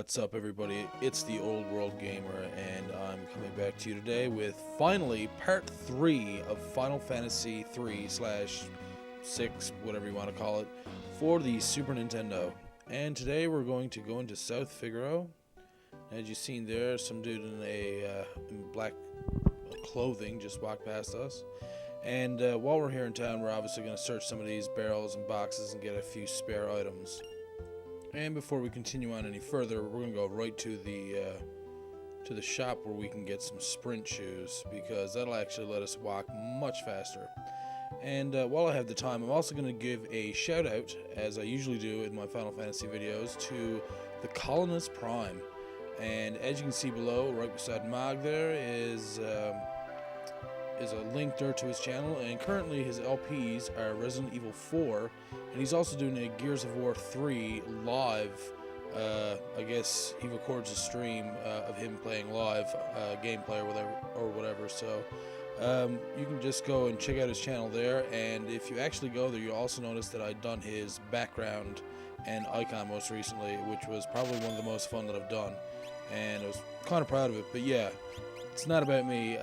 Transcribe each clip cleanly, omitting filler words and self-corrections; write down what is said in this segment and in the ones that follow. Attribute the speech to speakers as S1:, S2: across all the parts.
S1: What's up, everybody? It's the Old World Gamer, and I'm coming back to you today with finally part 3 of Final Fantasy 3/6, whatever you want to call it, for the Super Nintendo. And today we're going to go into South Figaro. As you've seen there, some dude in black clothing just walked past us. And while we're here in town, we're obviously going to search some of these barrels and boxes and get a few spare items. And before we continue on any further, we're going to go right to the shop where we can get some sprint shoes, because that'll actually let us walk much faster. And while I have the time, I'm also going to give a shout out, as I usually do in my Final Fantasy videos, to the Colonist Prime. And as you can see below, right beside Mog, there is a link there to his channel, and currently his LPs are Resident Evil 4, and he's also doing a Gears of War 3 live. I guess he records a stream of him playing live gameplay or whatever. So you can just go and check out his channel there, and if you actually go there, you'll also notice that I've done his background and icon most recently, which was probably one of the most fun that I've done, and I was kind of proud of it. But yeah, it's not about me.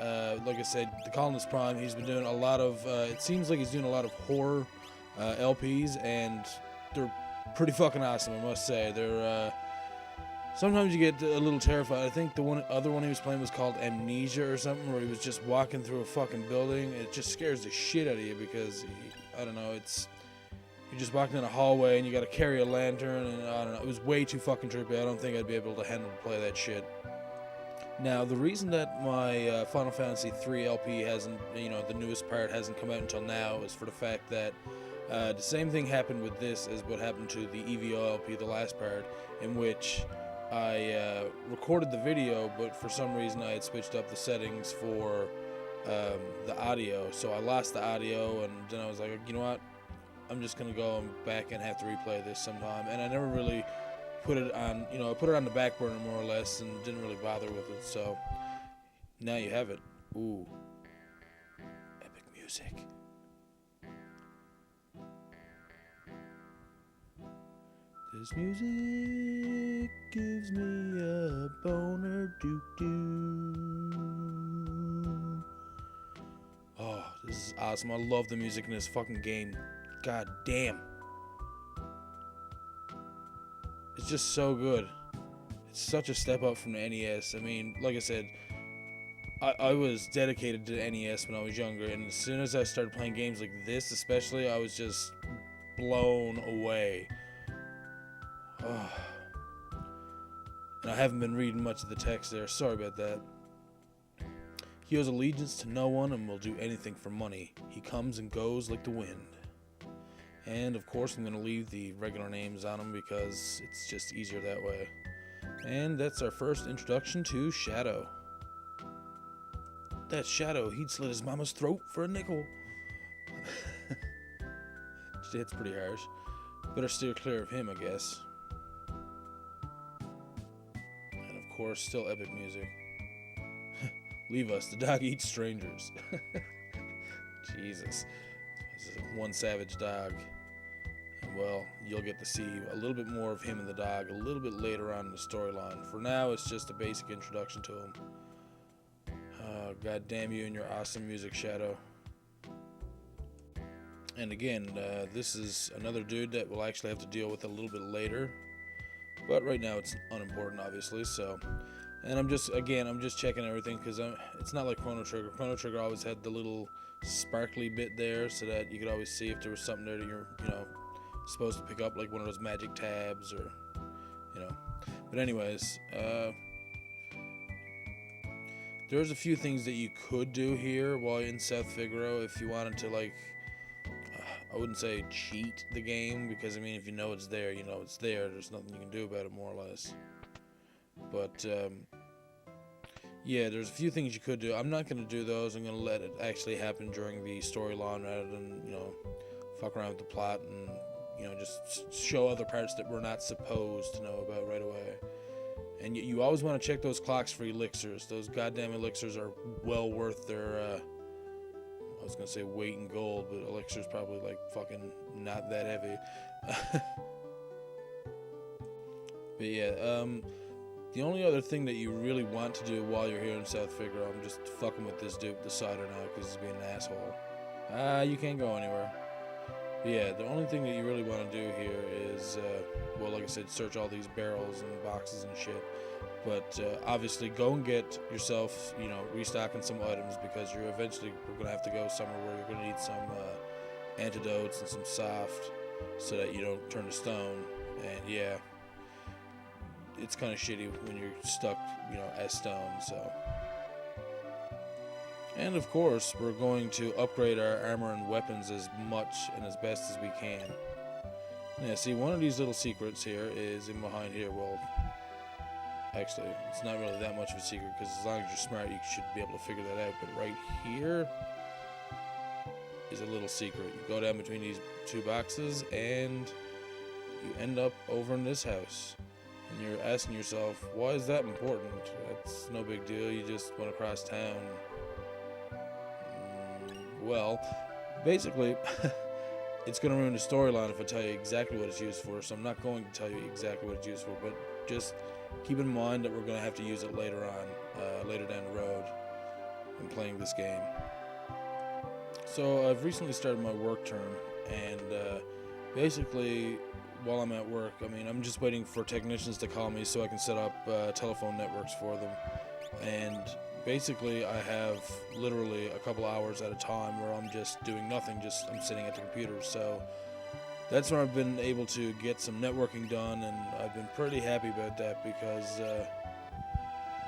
S1: Like I said, the Colonist Prime, he's been doing a lot of, it seems like he's doing a lot of horror LPs, and they're pretty fucking awesome, I must say. They're, sometimes you get a little terrified. I think the other one he was playing was called Amnesia or something, where he was just walking through a fucking building, and it just scares the shit out of you, because, I don't know, you're just walking in a hallway, and you gotta carry a lantern, and I don't know, it was way too fucking trippy. I don't think I'd be able to handle to play that shit. Now, the reason that my Final Fantasy 3 LP hasn't, the newest part hasn't come out until now, is for the fact that the same thing happened with this as what happened to the EVO LP, the last part, in which I recorded the video, but for some reason I had switched up the settings for the audio, so I lost the audio, and then I was like, you know what, I'm just going to go back and have to replay this sometime, and I never really put it on, I put it on the back burner more or less, and didn't really bother with it. So now you have it. Ooh, epic music. This music gives me a boner, doo-doo. Oh, this is awesome. I love the music in this fucking game. God damn. It's just so good. It's such a step up from the NES. I mean, like I said, I was dedicated to NES when I was younger, and as soon as I started playing games like this especially, I was just blown away. Oh. And I haven't been reading much of the text there. Sorry about that. He owes allegiance to no one and will do anything for money. He comes and goes like the wind. And of course I'm going to leave the regular names on them because it's just easier that way. And that's our first introduction to Shadow. That Shadow, he'd slit his mama's throat for a nickel. It's pretty harsh. Better steer clear of him, I guess. And of course, still epic music. Leave us, the dog eats strangers. Jesus. This is one savage dog. Well, you'll get to see a little bit more of him and the dog a little bit later on in the storyline. For now, it's just a basic introduction to him. God damn you and your awesome music, Shadow. And again, this is another dude that we'll actually have to deal with a little bit later. But right now, it's unimportant, obviously. So, and I'm just checking everything, because it's not like Chrono Trigger. Chrono Trigger always had the little sparkly bit there, so that you could always see if there was something there that you're, supposed to pick up, like one of those magic tabs, or but anyways, there's a few things that you could do here while in South Figaro if you wanted to, like, I wouldn't say cheat the game, because I mean, if you know it's there, it's there, there's nothing you can do about it, more or less. But yeah, there's a few things you could do. I'm not going to do those. I'm going to let it actually happen during the storyline, rather than fuck around with the plot and just show other parts that we're not supposed to know about right away. And you always want to check those clocks for elixirs. Those goddamn elixirs are well worth their, I was going to say weight in gold, but elixir's probably like fucking not that heavy. But yeah, The only other thing that you really want to do while you're here in South Figaro, I'm just fucking with this dude beside her now because he's being an asshole. You can't go anywhere. But yeah, the only thing that you really want to do here is, well, like I said, search all these barrels and boxes and shit. But obviously, go and get yourself, restocking some items because you're eventually going to have to go somewhere where you're going to need some antidotes and some soft so that you don't turn to stone. And yeah, it's kind of shitty when you're stuck, as stone. So, and of course, we're going to upgrade our armor and weapons as much and as best as we can. Yeah, see, one of these little secrets here is in behind here. Well, actually, it's not really that much of a secret because as long as you're smart, you should be able to figure that out. But right here is a little secret. You go down between these two boxes and you end up over in this house. And you're asking yourself, why is that important? That's no big deal. You just went across town. Well, basically, it's going to ruin the storyline if I tell you exactly what it's used for. So I'm not going to tell you exactly what it's used for, but just keep in mind that we're going to have to use it later on, later down the road in playing this game. So I've recently started my work term, and basically while I'm at work, I'm just waiting for technicians to call me so I can set up telephone networks for them. And basically I have literally a couple hours at a time where I'm just doing nothing, I'm sitting at the computer. So that's where I've been able to get some networking done, and I've been pretty happy about that because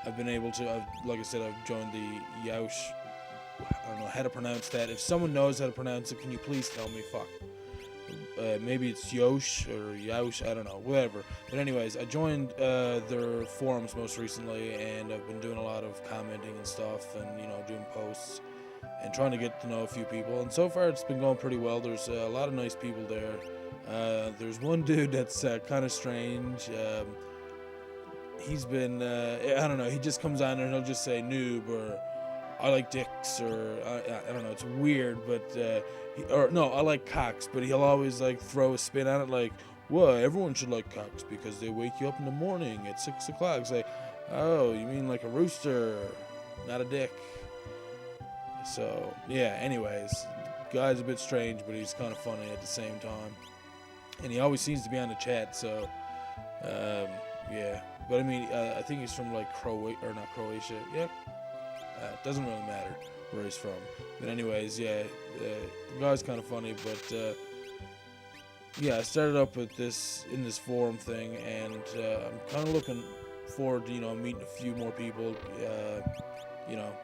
S1: I've been able to, like I said, I've joined the Yaush. I don't know how to pronounce that. If someone knows how to pronounce it, can you please tell me? Fuck. Maybe it's Yosh or Yaush, I don't know, whatever. But anyways, I joined their forums most recently, and I've been doing a lot of commenting and stuff, and doing posts and trying to get to know a few people. And so far, it's been going pretty well. There's a lot of nice people there. There's one dude that's kind of strange. He's been, I don't know, he just comes on and he'll just say noob or I like dicks, or I don't know, it's weird, but I like cocks, but he'll always throw a spin on it like, well, everyone should like cocks because they wake you up in the morning at 6 o'clock. It's like, oh, you mean like a rooster, not a dick. So yeah, anyways, guy's a bit strange, but he's kind of funny at the same time, and he always seems to be on the chat. So yeah, but I think he's from Croatia, yeah. It doesn't really matter where he's from. But anyways, yeah, the guy's kind of funny. But yeah, I started up with in this forum thing, and I'm kind of looking forward to meeting a few more people.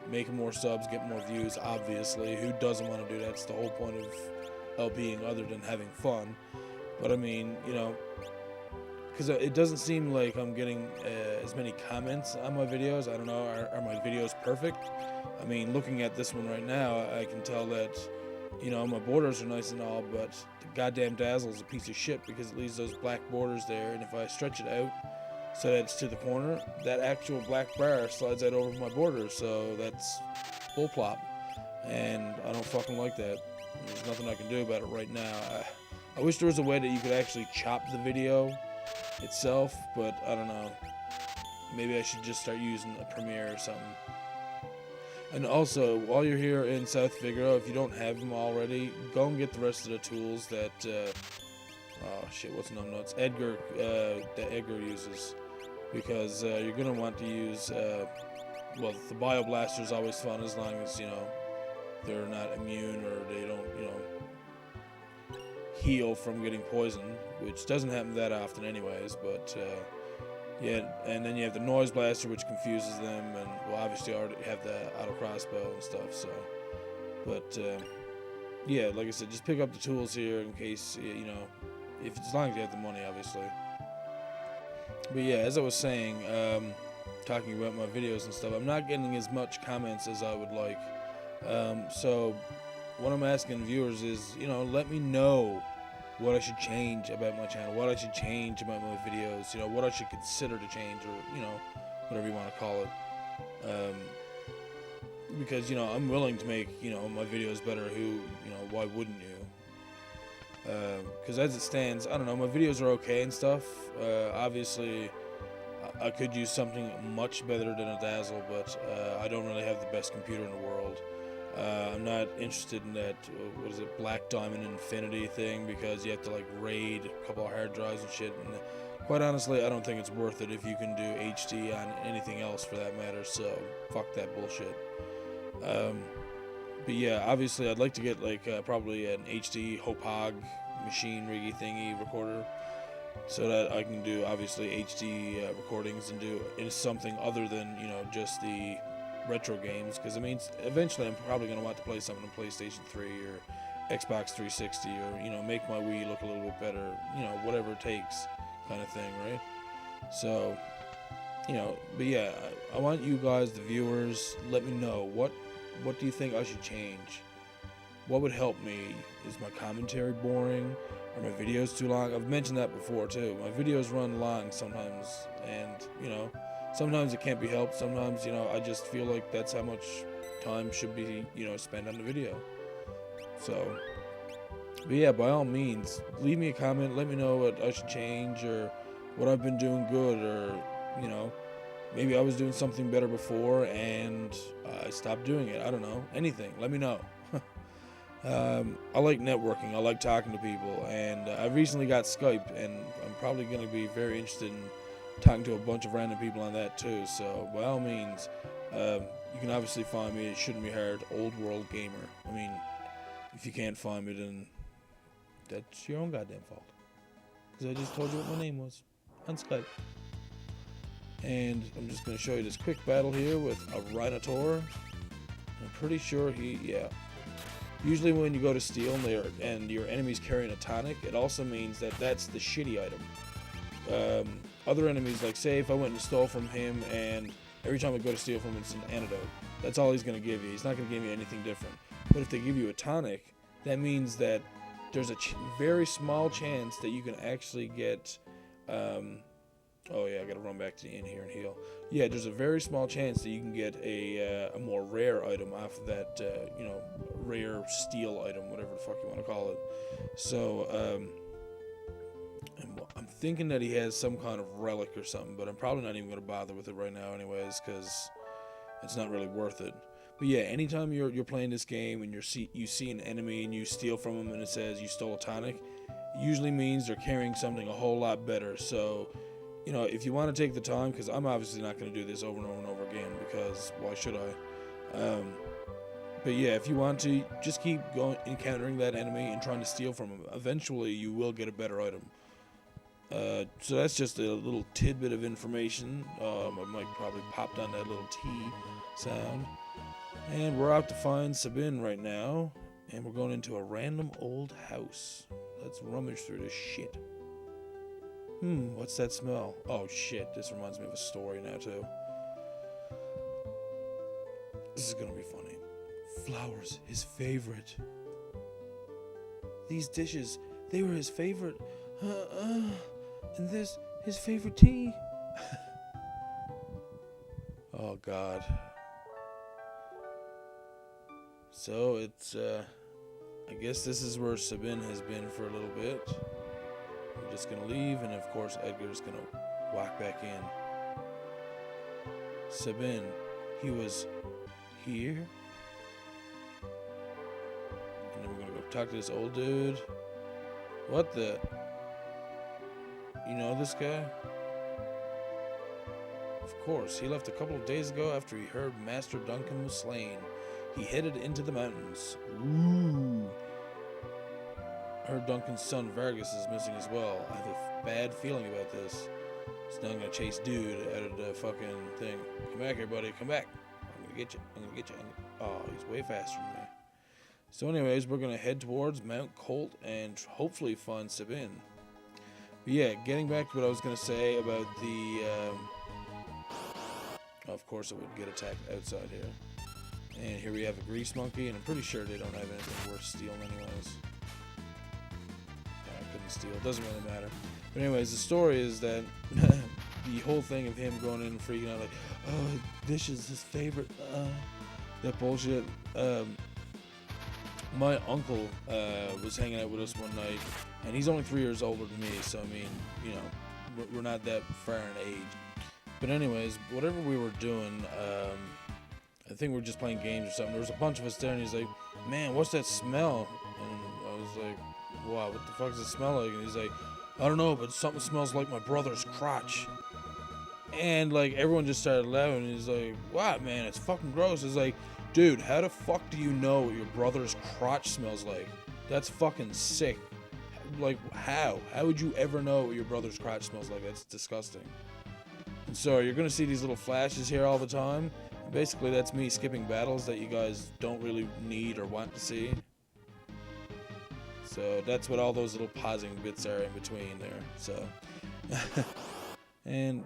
S1: Making more subs, getting more views. Obviously, who doesn't want to do that? It's the whole point of LPing, other than having fun. But because it doesn't seem like I'm getting as many comments on my videos. I don't know, are my videos perfect? Looking at this one right now, I can tell that, my borders are nice and all, but the goddamn dazzle is a piece of shit because it leaves those black borders there, and if I stretch it out so that it's to the corner, that actual black bar slides out over my border, so that's bullplop, and I don't fucking like that. There's nothing I can do about it right now. I wish there was a way that you could actually chop the video itself, but I don't know. Maybe I should just start using a Premiere or something. And also, while you're here in South Figaro, if you don't have them already, go and get the rest of the tools that oh shit, what's the nuts? That Edgar uses, because you're gonna want to use well, the Bio Blaster is always fun as long as they're not immune or they don't heal from getting poisoned, which doesn't happen that often anyways. But yeah, and then you have the Noise Blaster, which confuses them, and well, obviously you already have the auto crossbow and stuff. So, but yeah, like I said, just pick up the tools here in case as long as you have the money, obviously. But yeah, as I was saying, talking about my videos and stuff, I'm not getting as much comments as I would like. So what I'm asking viewers is, let me know what I should change about my channel, what I should change about my videos, what I should consider to change, or, whatever you want to call it. Because, I'm willing to make, my videos better. Why wouldn't you? Because as it stands, I don't know, my videos are okay and stuff. Obviously, I could use something much better than a dazzle, but I don't really have the best computer in the world. I'm not interested in that, what is it, Black Diamond Infinity thing, because you have to like raid a couple of hard drives and shit, and quite honestly, I don't think it's worth it if you can do HD on anything else for that matter, so fuck that bullshit. But yeah, obviously I'd like to get like probably an HD Hopog machine riggy thingy recorder, so that I can do obviously HD recordings and do something other than, you know, just the retro games, because I mean eventually I'm probably going to want to play something on PlayStation 3 or Xbox 360, or, you know, make my Wii look a little bit better, you know, whatever it takes kind of thing, right? So, you know, but yeah, I want you guys, the viewers, let me know what do you think I should change? What would help me? Is my commentary boring? Are my videos too long? I've mentioned that before too. My videos run long sometimes, and, you know, sometimes it can't be helped. Sometimes, you know, I just feel like that's how much time should be, you know, spent on the video. So, but yeah, by all means, leave me a comment. Let me know what I should change, or what I've been doing good, or, you know, maybe I was doing something better before and I stopped doing it. I don't know. Anything. Let me know. I like networking. I like talking to people. And I recently got Skype, and I'm probably going to be very interested in talking to a bunch of random people on that too. So by all means, you can obviously find me. It shouldn't be hard. Old World Gamer. I mean, if you can't find me, then that's your own goddamn fault. Because I just told you what my name was on Skype. And I'm just going to show you this quick battle here with a Rhinotaur. I'm pretty sure yeah. Usually when you go to steal and your enemy's carrying a tonic, it also means that that's the shitty item. Other enemies, like say if I went and stole from him, and every time I go to steal from him it's an antidote, that's all he's going to give you. He's not going to give you anything different. But if they give you a tonic, that means that there's a very small chance that you can actually get... oh yeah, I gotta run back to the inn here and heal. Yeah, there's a very small chance that you can get a more rare item off of that, you know, rare steel item, whatever the fuck you want to call it. So, I'm thinking that he has some kind of relic or something, but I'm probably not even gonna bother with it right now anyways, because it's not really worth it. But yeah, anytime you're playing this game and you see an enemy and you steal from them and it says you stole a tonic, it usually means they're carrying something a whole lot better. So, you know, if you want to take the time, because I'm obviously not going to do this over and over and over again, because why should I? But yeah, if you want to, just keep going, encountering that enemy and trying to steal from him. Eventually, you will get a better item. So that's just a little tidbit of information. My mic probably popped on that little T sound. And we're out to find Sabin right now, and we're going into a random old house. Let's rummage through this shit. What's that smell? Oh shit, this reminds me of a story now too. This is gonna be funny. Flowers, his favorite. These dishes, they were his favorite. And this, his favorite tea. Oh god. So it's, I guess this is where Sabin has been for a little bit. We're just gonna leave, and of course Edgar's gonna walk back in. Sabin, he was here? And then we're gonna go talk to this old dude. What the? You know this guy? Of course, he left a couple of days ago after he heard Master Duncan was slain. He headed into the mountains. Ooh. I heard Duncan's son Vargas is missing as well. I have a bad feeling about this. So now I'm gonna chase dude out of the fucking thing. Come back here, buddy. Come back. I'm gonna get you. Oh, he's way faster than me. So anyways, we're gonna head towards Mount Colt and hopefully find Sabin. But yeah, getting back to what I was gonna say about the of course I would get attacked outside here. And here we have a grease monkey, and I'm pretty sure they don't have anything worth stealing anyways. I couldn't steal, it doesn't really matter. But anyways, the story is that the whole thing of him going in and freaking out like, oh, this is his favorite, that bullshit. My uncle was hanging out with us one night, and he's only 3 years older than me, so I mean, you know, we're not that far in age. But anyways, whatever we were doing, I think we were just playing games or something. There was a bunch of us there, and he's like, "Man, what's that smell?" And I was like, "Wow, what the fuck does it smell like?" And he's like, "I don't know, but something smells like my brother's crotch." And like everyone just started laughing. And he's like, "What, man? It's fucking gross." It's like, dude, how the fuck do you know what your brother's crotch smells like? That's fucking sick. Like, how? How would you ever know what your brother's crotch smells like? That's disgusting. And so you're gonna see these little flashes here all the time. Basically, that's me skipping battles that you guys don't really need or want to see. So that's what all those little pausing bits are in between there. So, and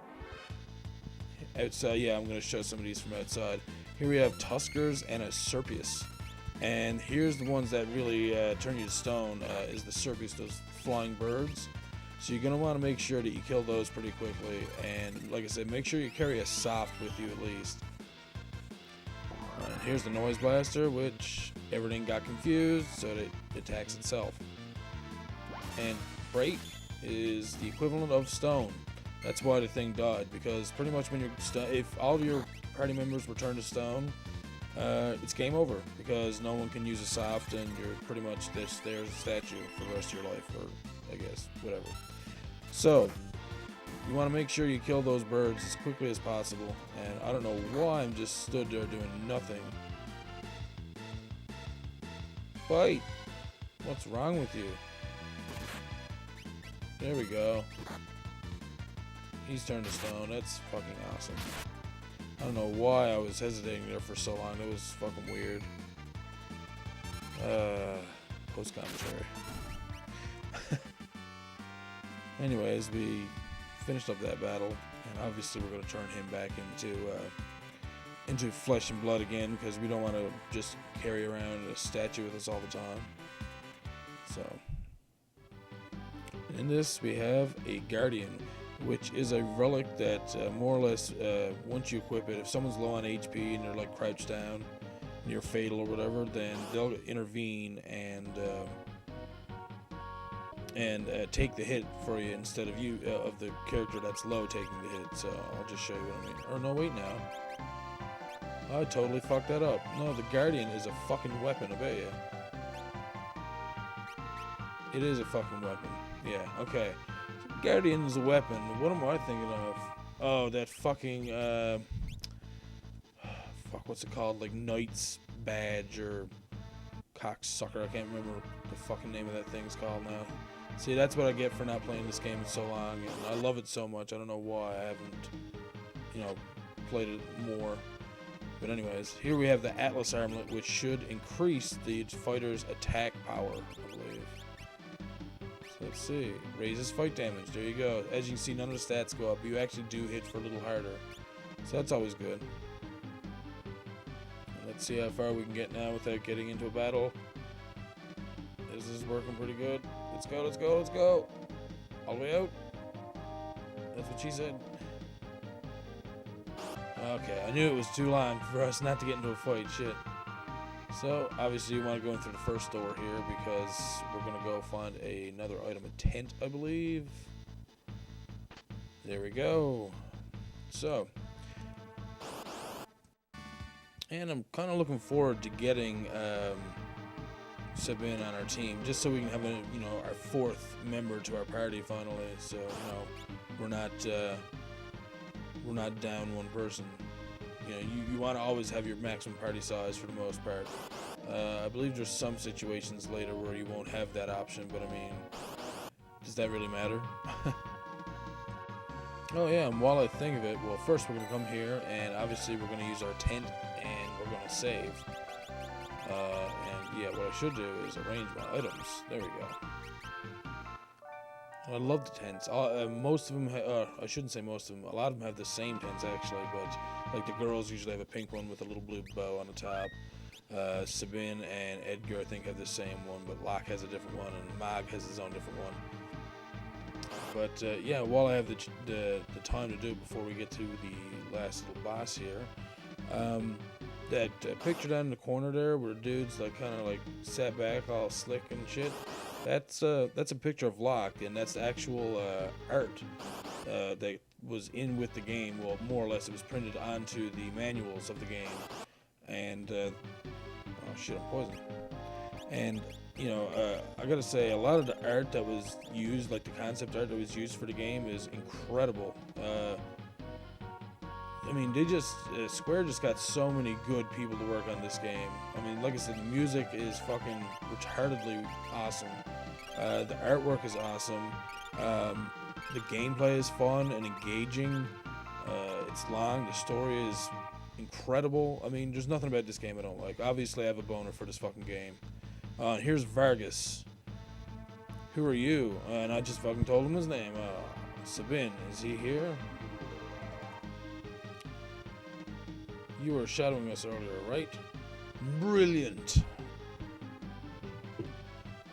S1: outside, yeah, I'm going to show some of these from outside. Here we have Tuskers and a Serpius. And here's the ones that really turn you to stone, is the Serpius, those flying birds. So you're going to want to make sure that you kill those pretty quickly. And like I said, make sure you carry a soft with you at least. And here's the Noise Blaster, which everything got confused, so that it attacks itself. And Freight is the equivalent of Stone. That's why the thing died, because pretty much when you're if all of your party members were turned to stone, it's game over, because no one can use a soft, and you're pretty much there's a statue for the rest of your life, or I guess whatever. So you want to make sure you kill those birds as quickly as possible. And I don't know why I'm just stood there doing nothing. Fight! What's wrong with you? There we go. He's turned to stone. That's fucking awesome. I don't know why I was hesitating there for so long. It was fucking weird. Post commentary. Anyways, we finished up that battle, and obviously we're going to turn him back into flesh and blood again, because we don't want to just carry around a statue with us all the time. So, in this we have a Guardian, which is a relic that more or less, once you equip it, if someone's low on HP and they're like crouched down near fatal or whatever, then they'll intervene and take the hit for you instead of you, of the character that's low taking the hit. So I'll just show you what I mean. Or no, wait now. I totally fucked that up. No, the Guardian is a fucking weapon, I bet you. It is a fucking weapon. Yeah, okay. Guardian is a weapon. What am I thinking of? Oh, that fucking, fuck, what's it called? Like Knight's Badge or Cocksucker. I can't remember the fucking name of that thing's called now. See, that's what I get for not playing this game in so long. And I love it so much. I don't know why I haven't, played it more. But anyways, here we have the Atlas Armlet, which should increase the fighter's attack power, I believe. So let's see. Raises fight damage. There you go. As you can see, none of the stats go up. You actually do hit for a little harder. So that's always good. And let's see how far we can get now without getting into a battle. This is working pretty good. Let's go, let's go, let's go. All the way out. That's what she said. Okay, I knew it was too long for us not to get into a fight. Shit. So, obviously you want to go in through the first door here, because we're going to go find another item, a tent, I believe. There we go. So, and I'm kind of looking forward to getting Sabin on our team, just so we can have our fourth member to our party finally. So, we're not down one person. You want to always have your maximum party size for the most part. I believe there's some situations later where you won't have that option, but I mean, does that really matter? Oh yeah, and while I think of it, well, first we're going to come here, and obviously we're going to use our tent, and we're going to save. And yeah, what I should do is arrange my items. There we go. I love the tents. Most of them, I shouldn't say most of them, a lot of them have the same tents actually, but like the girls usually have a pink one with a little blue bow on the top. Sabin and Edgar, I think, have the same one, but Locke has a different one, and Mag has his own different one. But yeah, while I have the time to do it before we get to the last little boss here, that picture down in the corner there where the dude's like kind of like sat back all slick and shit, That's a picture of Locke, and that's the actual art that was in with the game. Well, more or less, it was printed onto the manuals of the game. And oh shit, I'm poisoned. And you know, I gotta say, a lot of the art that was used, like the concept art that was used for the game, is incredible. I mean, they just Square just got so many good people to work on this game. I mean, like I said, the music is fucking retardedly awesome. The artwork is awesome. The gameplay is fun and engaging. It's long. The story is incredible. I mean, there's nothing about this game I don't like. Obviously, I have a boner for this fucking game. Here's Vargas. Who are you? And I just fucking told him his name. Sabin. Is he here? You were shadowing us earlier, right? Brilliant.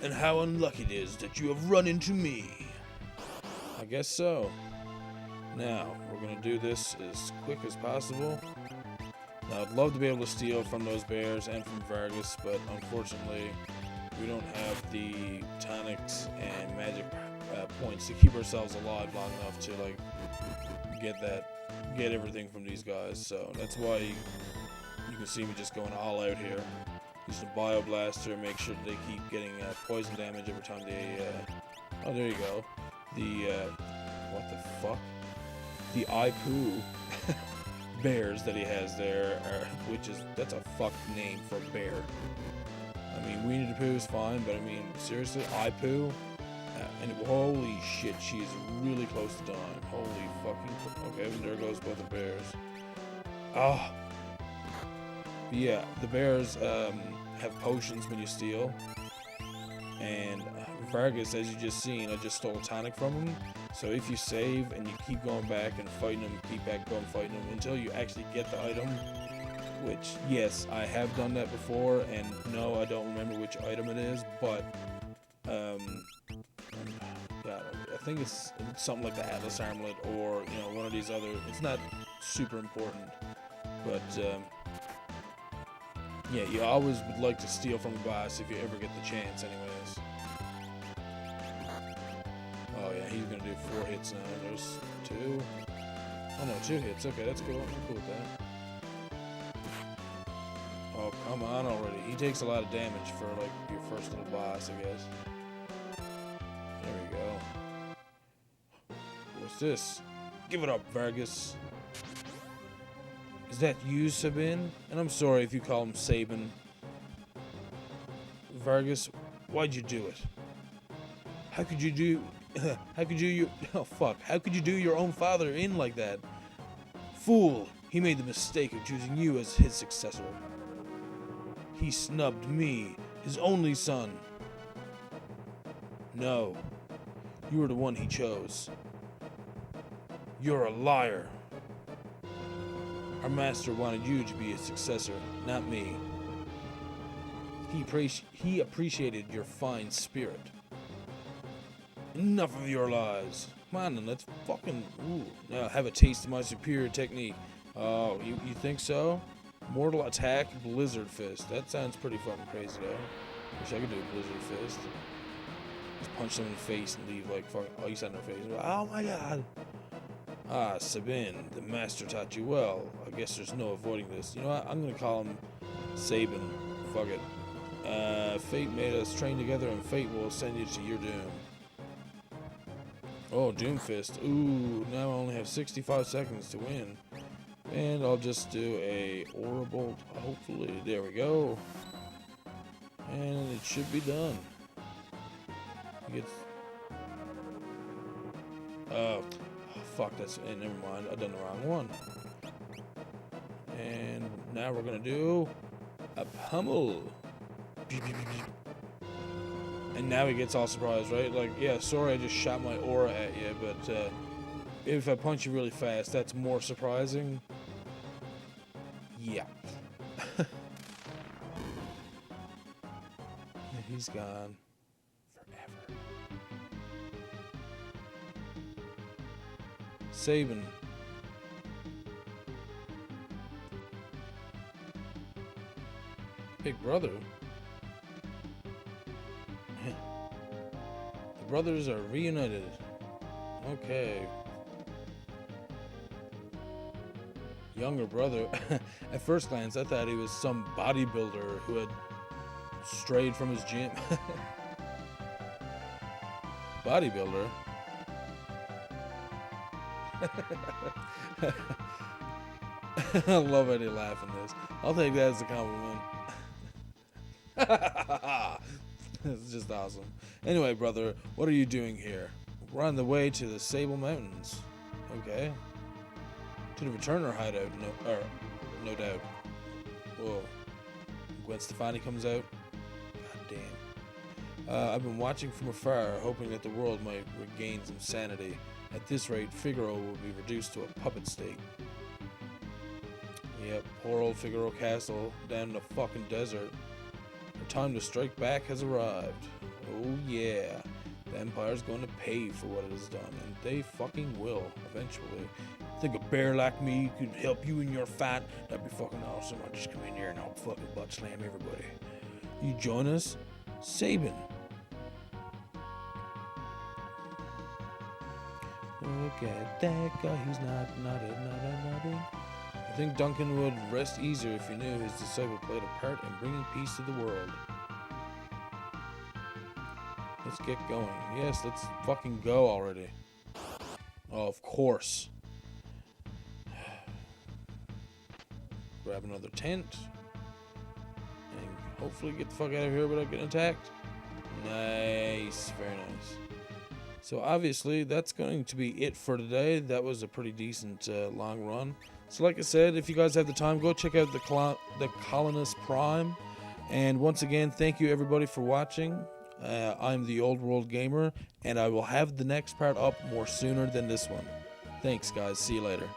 S1: And how unlucky it is that you have run into me. I guess so. Now, we're gonna do this as quick as possible. Now, I'd love to be able to steal from those bears and from Vargas, but unfortunately, we don't have the tonics and magic points to keep ourselves alive long enough to, like, get everything from these guys. So that's why you can see me just going all out here. Using a bio blaster, make sure that they keep getting poison damage every time they. Oh, there you go. The what the fuck? The Ipu bears that he has there, that's a fucked name for a bear. I mean, Winnie the Pooh is fine, but I mean, seriously, Ipu. And holy shit, she's really close to dying. Holy fucking. Okay, and there goes both the bears. Ah. Yeah, the bears have potions when you steal. And Vargas, as you just seen, I just stole a tonic from him. So if you save and you keep going back and fighting him, keep back going fighting him until you actually get the item. Which, yes, I have done that before, and no, I don't remember which item it is, but yeah, I think it's something like the Atlas Armlet or, you know, one of these other. It's not super important, but yeah, you always would like to steal from a boss if you ever get the chance, anyways. Oh yeah, he's gonna do 4 hits now. There's 2. Oh no, 2 hits. Okay, that's cool. I'm cool with that. Oh, come on already. He takes a lot of damage for, like, your first little boss, I guess. There we go. What's this? Give it up, Vargas. Is that you, Sabin? And I'm sorry if you call him Sabin. Vargas, why'd you do it? How could you do... How could you... Oh, fuck. How could you do your own father in like that? Fool! He made the mistake of choosing you as his successor. He snubbed me, his only son. No, you were the one he chose. You're a liar. Our master wanted you to be his successor, not me. He appreciated your fine spirit. Enough of your lies. Come on, then let's fucking now have a taste of my superior technique. Oh, you think so? Mortal Attack, Blizzard Fist. That sounds pretty fucking crazy, though. Wish I could do a Blizzard Fist. Just punch them in the face and leave, like, fucking ice on their face. Oh my god! Ah, Sabin, the master taught you well. I guess there's no avoiding this. You know what? I'm gonna call him Sabin. Fuck it. Fate made us train together, and fate will send you to your doom. Oh, Doom Fist. Ooh, now I only have 65 seconds to win. And I'll just do a Aura Bolt, hopefully. There we go. And it should be done. Oh, fuck, that's... never mind, I've done the wrong one. And now we're gonna do a pummel. And now he gets all surprised, right? Like, yeah, sorry I just shot my aura at you, but if I punch you really fast, that's more surprising. Yeah. He's gone forever. Sabin. Big brother. The brothers are reunited. Okay. Younger brother. At first glance, I thought he was some bodybuilder who had strayed from his gym. Bodybuilder? I love how they laugh in this. I'll take that as a compliment. It's just awesome. Anyway, brother, what are you doing here? We're on the way to the Sable Mountains. Okay. To the returner hideout, no doubt. Whoa. Gwen Stefani comes out. God damn. I've been watching from afar, hoping that the world might regain some sanity. At this rate, Figaro will be reduced to a puppet state. Yep, poor old Figaro Castle, down in the fucking desert. The time to strike back has arrived. Oh yeah. The Empire's going to pay for what it has done, and they fucking will, eventually. Think a bear like me could help you in your fight? That'd be fucking awesome. I'll just come in here and I'll fucking butt slam everybody. You join us? Sabin. Look at that guy, he's nodding. I think Duncan would rest easier if he knew his disciple played a part in bringing peace to the world. Let's get going. Yes, let's fucking go already. Oh, of course. Grab another tent. And hopefully get the fuck out of here without getting attacked. Nice. Very nice. So obviously that's going to be it for today. That was a pretty decent long run. So like I said, if you guys have the time, go check out the Colonist Prime. And once again, thank you everybody for watching. I'm the Old World Gamer, and I will have the next part up more sooner than this one. Thanks guys, see you later.